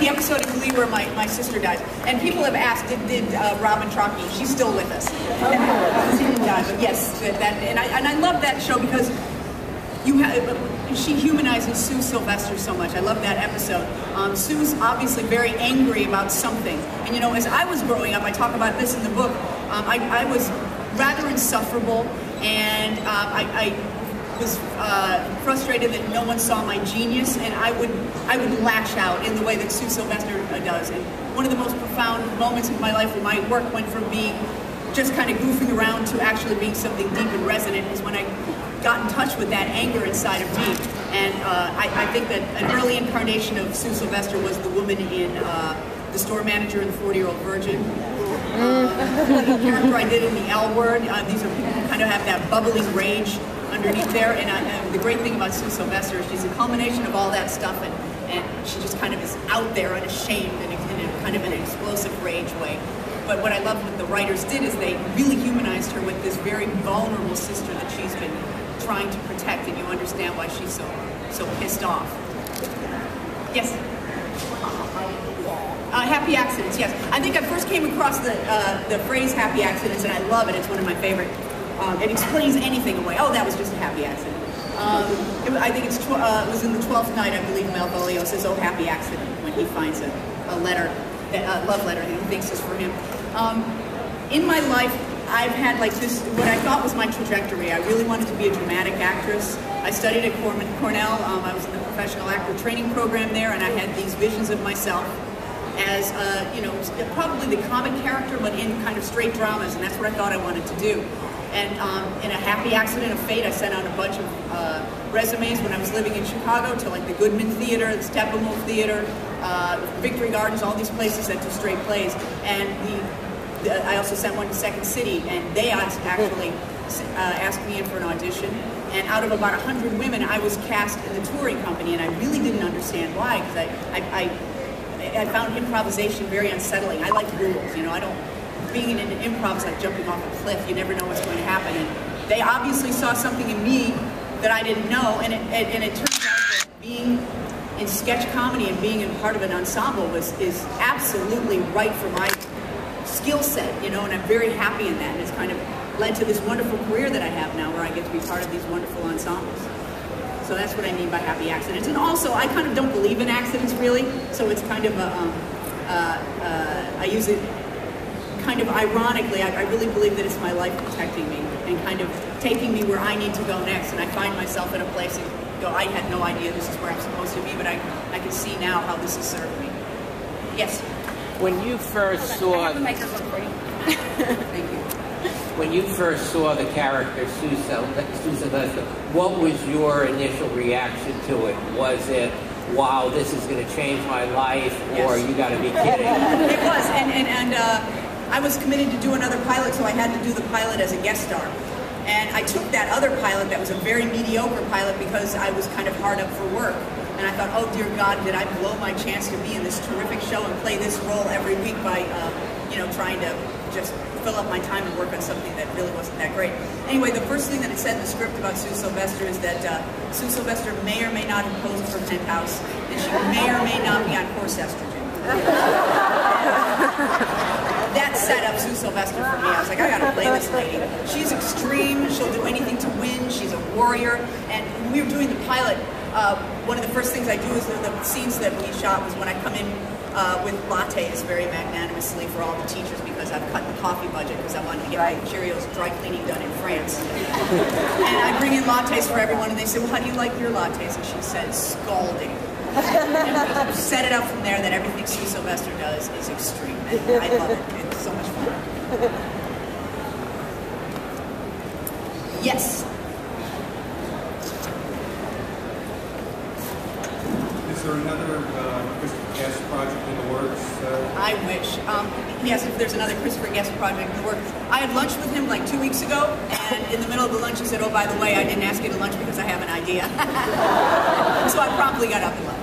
the episode in Glee where my sister dies. And people have asked, did Robin Trocchi? She's still with us. She didn't die, but yes, and I love that show because she humanizes Sue Sylvester so much. I love that episode. Sue's obviously very angry about something. And you know, as I was growing up, I talk about this in the book, I was rather insufferable, and I was frustrated that no one saw my genius, and I would lash out in the way that Sue Sylvester does. And one of the most profound moments of my life where my work went from being just kind of goofing around to actually being something deep and resonant is when I got in touch with that anger inside of me. And I think that an early incarnation of Sue Sylvester was the woman in The Store Manager and the 40-Year-Old Virgin. The character I did in The L Word, these are people who kind of have that bubbling rage underneath there. And the great thing about Sue Sylvester is she's a culmination of all that stuff, and she just kind of is out there unashamed and in a kind of an explosive rage way. But what I love what the writers did is they really humanized her with this very vulnerable sister that she's been trying to protect, and you understand why she's so pissed off. Yes? Happy accidents, yes. I think I first came across the phrase happy accidents, and I love it. It's one of my favorite. It explains anything away. Oh, that was just a happy accident. I think it was in the 12th night, I believe Malvolio says, oh, happy accident, when he finds a letter, a love letter that he thinks is for him. In my life, I've had like this, what I thought was my trajectory. I really wanted to be a dramatic actress. I studied at Cornell. I was in the professional actor training program there, and I had these visions of myself as, you know, probably the comic character, but in kind of straight dramas, and that's what I thought I wanted to do. And in a happy accident of fate, I sent out a bunch of resumes when I was living in Chicago to like the Goodman Theater, the Steppenwolf Theater, Victory Gardens, all these places that do straight plays. And I also sent one to Second City, and they actually asked me in for an audition. And out of about 100 women, I was cast in the touring company, and I really didn't understand why, because I found improvisation very unsettling. I like rules, you know. Being in an improv is like jumping off a cliff. You never know what's going to happen. And they obviously saw something in me that I didn't know, and it turns out that being in sketch comedy and being in part of an ensemble is absolutely right for my skill set, you know, and I'm very happy in that. And it's kind of led to this wonderful career that I have now, where I get to be part of these wonderful ensembles. So that's what I mean by happy accidents. And also, I kind of don't believe in accidents, really, so it's kind of I use it kind of ironically. I really believe that it's my life protecting me and kind of taking me where I need to go next. And I find myself in a place and go, I had no idea this is where I'm supposed to be, but I can see now how this has served me. Yes? When you first saw... I have a microphone for you. Thank you. When you first saw the character Sue Sylvester, what was your initial reaction to it? Was it, wow, this is going to change my life, or you got to be kidding? It was, and I was committed to do another pilot, so I had to do the pilot as a guest star. And I took that other pilot that was a very mediocre pilot because I was kind of hard up for work. And I thought, oh dear God, did I blow my chance to be in this terrific show and play this role every week by, you know, trying to just fill up my time and work on something that really wasn't that great. Anyway, the first thing that it said in the script about Sue Sylvester is that Sue Sylvester may or may not have posed for Penthouse, and she may or may not be on horse estrogen. That set up Sue Sylvester for me. I was like, I gotta play this lady. She's extreme, she'll do anything to win, she's a warrior. And when we were doing the pilot, one of the first things I do is the scenes that we shot was when I come in with lattes very magnanimously for all the teachers because I've cut the coffee budget because I wanted to get my Cheerios dry cleaning done in France. And I bring in lattes for everyone, and they say, well, how do you like your lattes? And she said, scalding. And set it up from there that everything Sue Sylvester does is extreme. And I love it. It's so much fun. Yes? Is there another Christopher Guest project in the works? I wish. Yes, if there's another Christopher Guest project in the works. I had lunch with him like 2 weeks ago, and in the middle of the lunch he said, oh, by the way, I didn't ask you to lunch because I have an idea. So I promptly got up and left.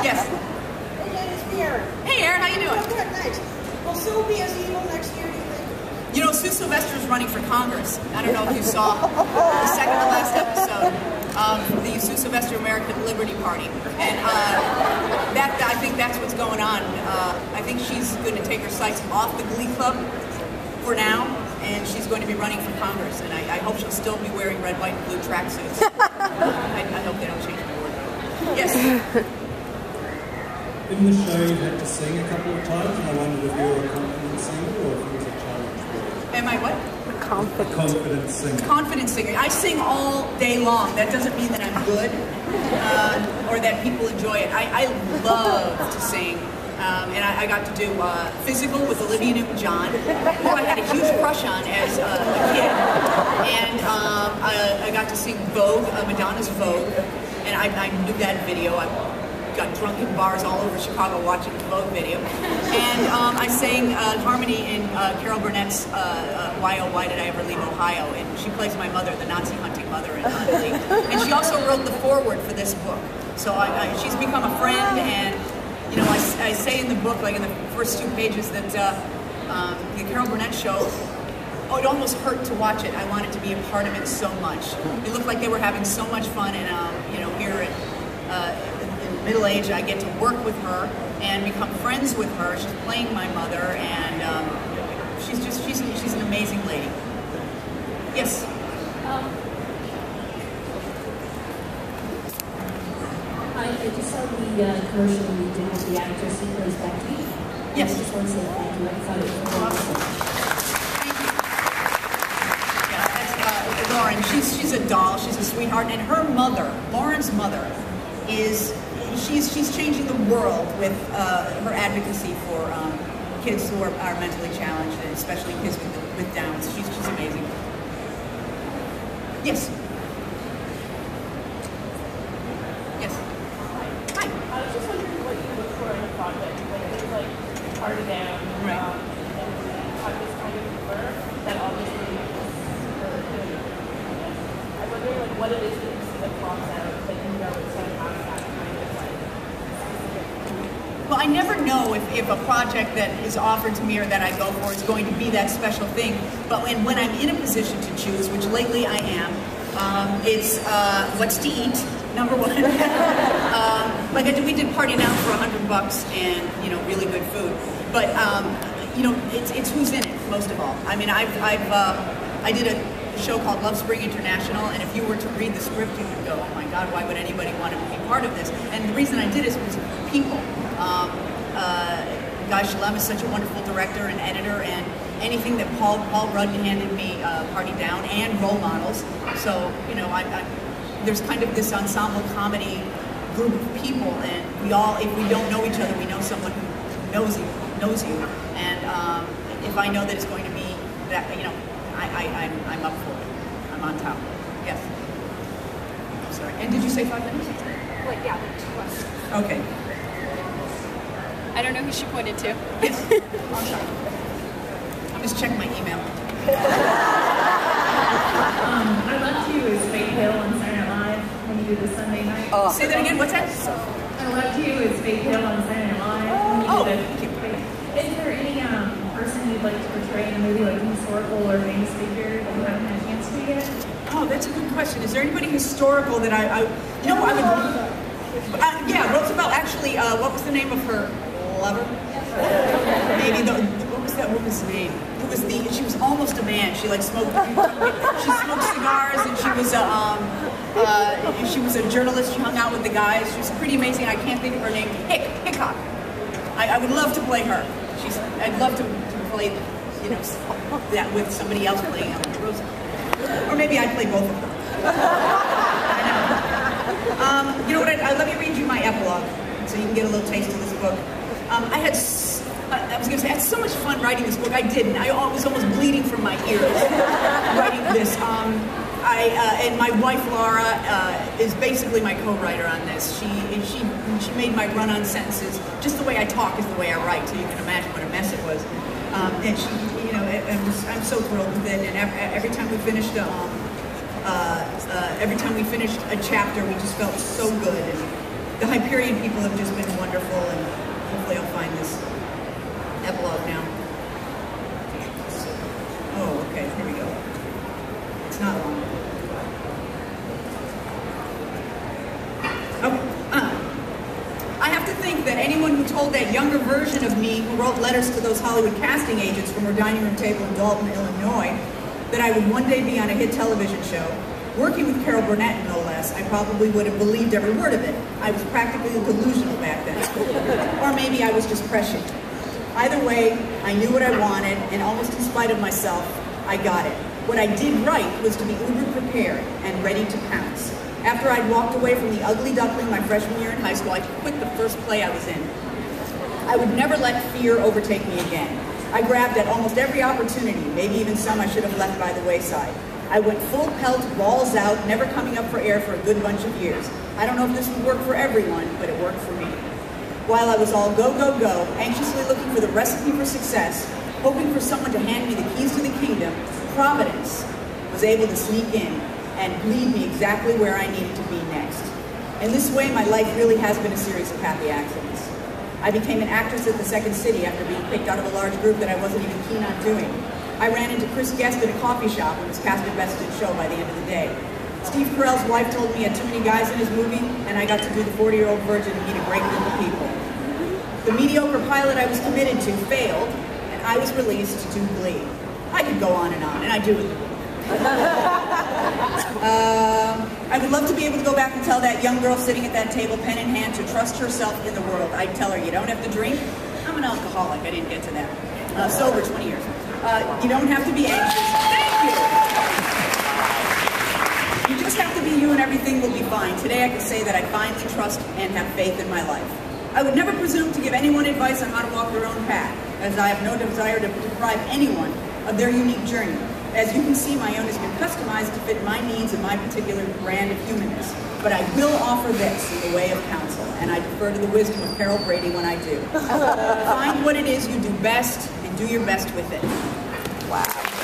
Yes? Hey, Jen, it's me, Aaron. Hey, Aaron, how you doing? Oh, good, thanks. Will Sue be as evil next year, do you think? You know, Sue Sylvester's running for Congress. I don't know if you saw the second to last episode of the Sue Sylvester American Liberty Party. And that's what's going on. I think she's going to take her sights off the Glee Club for now, and she's going to be running for Congress. And I hope she'll still be wearing red, white, and blue tracksuits. I hope they don't change my wardrobe. Yes. In the show, you had to sing a couple of times, and I wondered if you were a confident singer or if it was a challenge. Am I what? A confident singer. Confident singer. I sing all day long. That doesn't mean that I'm good or that people enjoy it. I love to sing. And I got to do Physical with Olivia Newton-John, who I had a huge crush on as a kid. And I got to sing Vogue, Madonna's Vogue, and I knew that video. I got drunk in bars all over Chicago watching the Vogue video. And I sang harmony in Carol Burnett's Why Oh Why Did I Ever Leave Ohio? And she plays my mother, the Nazi hunting mother in Glee. And she also wrote the foreword for this book. So she's become a friend, and you know, I say in the book, like in the first 2 pages, that the Carol Burnett show, it almost hurt to watch it. I wanted to be a part of it so much. It looked like they were having so much fun, and you know, here in middle age, I get to work with her and become friends with her. She's playing my mother, and she's an amazing lady. Yes. I just saw the commercial you did with the actress who plays Becky. Yes. I just want to say thank you. I thought it was wonderful. Thank you. Yeah, that's Lauren. She's a doll. She's a sweetheart. And her mother, Lauren's mother, she's changing the world with her advocacy for kids who are mentally challenged, and especially kids with Downs. She's amazing. Yes. I was just wondering what you look for in a project, like things like Party Down, Right. and have this kind of humor that obviously is really good. I wonder like what it is that you see that pops out that you know it's going to have that kind of like specific. Well, I never know if a project that is offered to me or that I go for is going to be that special thing. But when I'm in a position to choose, which lately I am, it's what's to eat. Number one. We did Party Down for $100 and, you know, really good food. But, you know, it's who's in it, most of all. I mean, I did a show called Love Spring International, and if you were to read the script, you would go, oh my God, why would anybody want to be part of this? And the reason I did is because people. Guy Shalem is such a wonderful director and editor, and anything that Paul Rudd handed me, Party Down, and role models. So, you know, there's kind of this ensemble comedy group of people, and we all, if we don't know each other, we know someone who knows you. And if I know that it's going to be that, you know, I'm up for it. I'm on top. Yes. I'm sorry. And did you say 5 minutes? Like, yeah, 2 questions. Okay. I don't know who she pointed to. Yes. I'm sorry. I'm just checking my email. I loved you as Faith Hill on Saturday Night Live when you do the Sunday night. Say that again. What's that? I loved you as Faith Hill on Saturday Night Live when you do the. Is there any person you'd like to portray in a movie, like a historical or famous figure that you haven't had a chance to yet? Oh, that's a good question. Is there anybody historical that I would? Yeah, Roosevelt. Actually, what was the name of her lover? Maybe what was that woman's name? She was almost a man. She like smoked. She smoked cigars, and she was a journalist. She hung out with the guys. She was pretty amazing. I can't think of her name. Hickok. I would love to play her. I'd love to play, you know, that with somebody else playing Roosevelt. Or maybe I'd play both of them. I know. You know what? Let me read you my epilogue, so you can get a little taste of this book. I had so much fun writing this book. I didn't. I was almost bleeding from my ears writing this. And my wife Laura is basically my co-writer on this. She made my run-on sentences. Just the way I talk is the way I write, so you can imagine what a mess it was. And she, you know, I'm so thrilled with it. And every time we finished a chapter, we just felt so good. And the Hyperion people have just been wonderful, and hopefully I'll find this epilogue now. Oh, okay, here we go. It's not long. I have to think that anyone who told that younger version of me who wrote letters to those Hollywood casting agents from her dining room table in Dalton, Illinois, that I would one day be on a hit television show, working with Carol Burnett, no less, I probably would have believed every word of it. I was practically delusional back then. Or maybe I was just prescient. Either way, I knew what I wanted, and almost in spite of myself, I got it. What I did right was to be uber prepared and ready to pounce. After I'd walked away from The Ugly Duckling my freshman year in high school, I quit the first play I was in. I would never let fear overtake me again. I grabbed at almost every opportunity, maybe even some I should have left by the wayside. I went full pelt, balls out, never coming up for air for a good bunch of years. I don't know if this would work for everyone, but it worked for me. While I was all go, go, go, anxiously looking for the recipe for success, hoping for someone to hand me the keys to the kingdom, Providence was able to sneak in and lead me exactly where I needed to be next. In this way, my life really has been a series of happy accidents. I became an actress at the Second City after being picked out of a large group that I wasn't even keen on doing. I ran into Chris Guest in a coffee shop and was cast at Best in Show by the end of the day. Steve Carell's wife told me he had too many guys in his movie, and I got to do the 40-year-old virgin and meet a great group of people. The mediocre pilot I was committed to failed, and I was released to do Glee. I could go on, and I do it. I would love to be able to go back and tell that young girl sitting at that table, pen in hand, to trust herself in the world. I'd tell her, you don't have to drink. I'm an alcoholic. I didn't get to that. Sober 20 years. You don't have to be anxious. Thank you. You just have to be you and everything will be fine. Today I can say that I finally trust and have faith in my life. I would never presume to give anyone advice on how to walk their own path, as I have no desire to deprive anyone of their unique journey. As you can see, my own has been customized to fit my needs and my particular brand of humanness. But I will offer this in the way of counsel, and I defer to the wisdom of Carol Brady when I do. Find what it is you do best and do your best with it. Wow.